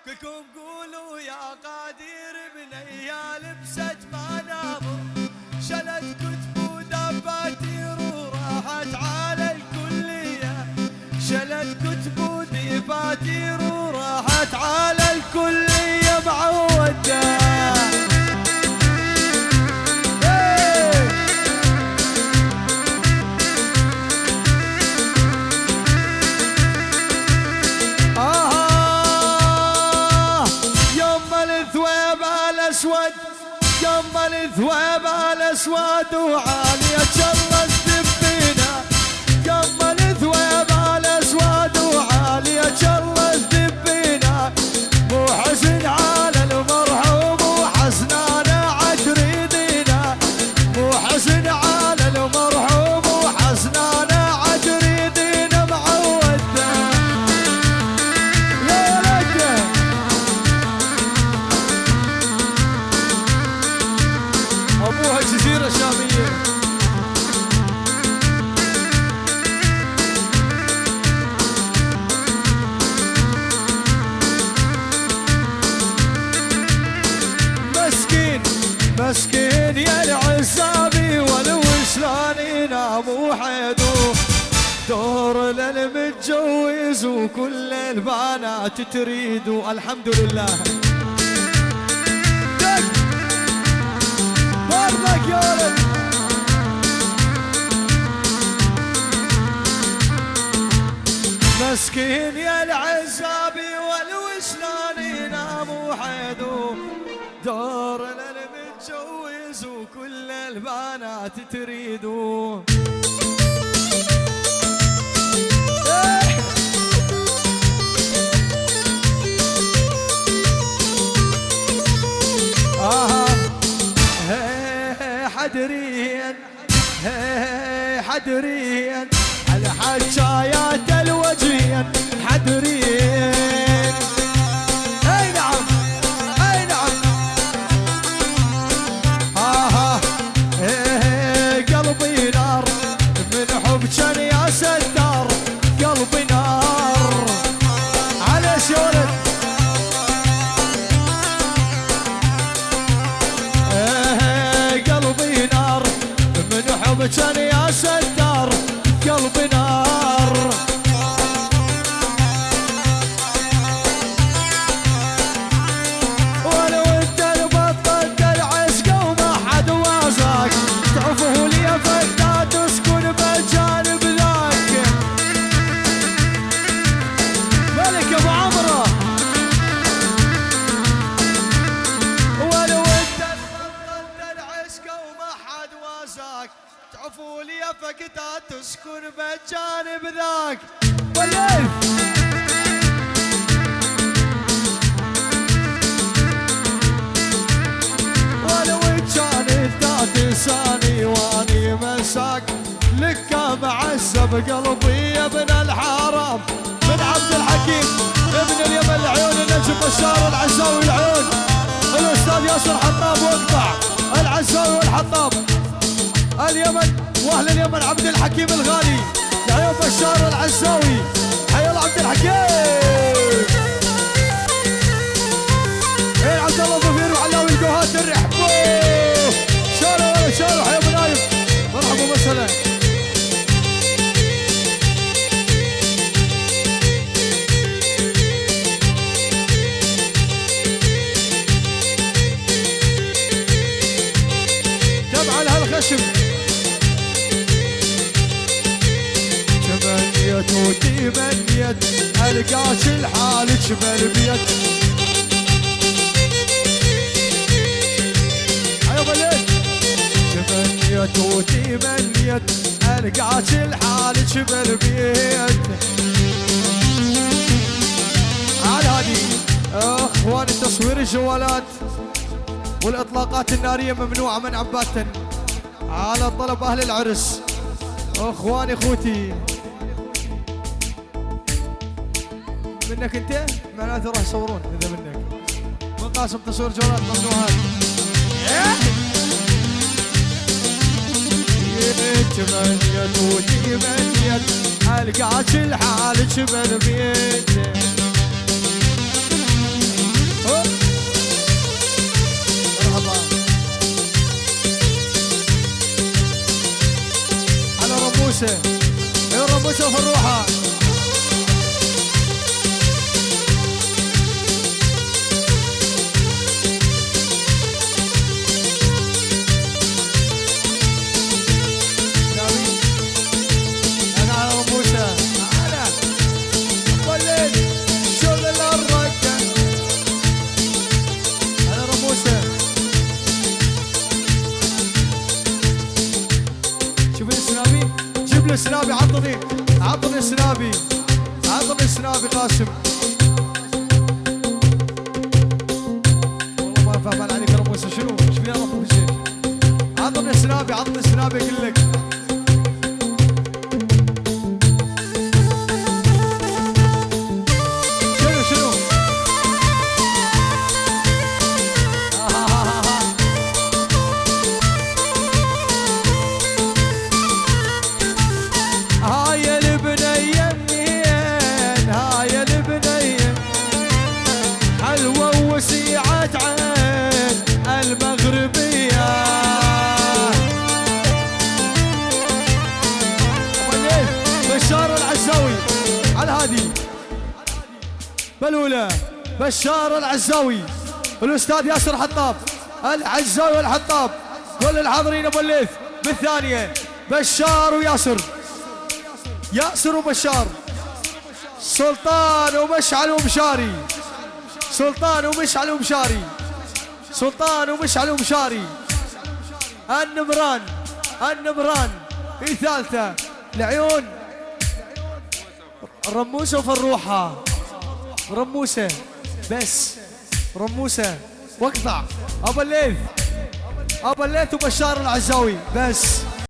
كلكم قولوا يا قادر بنيا لبست مناظر، شلت كتب ودفاتير وراحت على الكلية، شلت كتب ودفاتير وراحت على الكلية معودة. يم الثواب الاسود وعالية شر الذبينة، يم الثواب الاسود وعالية شر الذبينة، مو حزن على المرحوم وحزنانة عجريدينا، مو حزن على المرحوم وحزنانة عجريدينا معودة. يا ولد ابوها جزيرة شامية. مسكين مسكين يا العزابي ولو شلون ينام وحيدو، دور للمتجوز وكل البنات تريدو. الحمد لله برضك يا ولد. مسكين يا العزابي ولو شلون ينام وحيدو، دور للمتجوز وكل البنات تريدو. حدرين حدرين على حجايات الوجهين حدرين. اي نعم اي نعم. قلبي نار من حبك يا ستار، قلبي نار على شولك. حبك يا ستار قلبي نار. ولو انت بطلت العشق وما حد وازاك، تعفو لي فدا تسكن بجانب ذاك. ملك ابو عمره. ولو انت بطلت العشق وما حد وازاك، تعفو لي فقدها تسكن بجانب ذاك. والليل ولو كان ذات لساني واني مساك، لك معسب قلبي يا ابن الحرام. من عبد الحكيم ابن اليمن العيون النجم بشار العزاوي العيون، الاستاذ ياسر حطاب واقطع العزاوي والحطاب اليمن واهل اليمن. عبد الحكيم الغالي يا عيون بشار العزاوي، حي الله عبد الحكيم. ايه عبد الله ظفير وعلاوي القوهات الرحبو. شالوا شالوا حي ابو نايف، مرحبا وسهلا. تبع هالخشب تمنيت وتمنيت القاك لحالك بالبيت. ايوه الليل. تمنيت وتمنيت القاك لحالك بالبيت. على هادي اخواني تصوير الجوالات والاطلاقات الناريه ممنوعه منعا باتا على طلب اهل العرس. اخواني اخوتي منك انت معناته راح يصورون اذا منك. من قاسم تصوير جوالات ممنوعات. تمنيت وتمنيت القاك الحالك من بيتك. مرحبا على رموسه. يا رموسه وفروحه. السنابي عطني السنابي، عطني السنابي قاسم. والله ما فاهم عليك يا رموسه. شنو ايش فيها رموسه؟ عطني السنابي، عطني السنابي اقول لك. شنو هاي البنية منين، هاي البنية حلوة وسيعة عين المغربية. بشار العزاوي على هادي بالأولى. بشار العزاوي الأستاذ ياسر حطاب العزاوي والحطاب كل الحاضرين أبو الليث بالثانية. بشار وياسر، ياسر وبشار، سلطان ومشعل ومشاري، سلطان ومشعل ومشاري، سلطان ومشعل ومشاري. النمران النمران في ثالثة العيون. رموسة وفروحة. رموسة بس، رموسة واقطع. ابو الليث، ابو الليث وبشار العزاوي بس.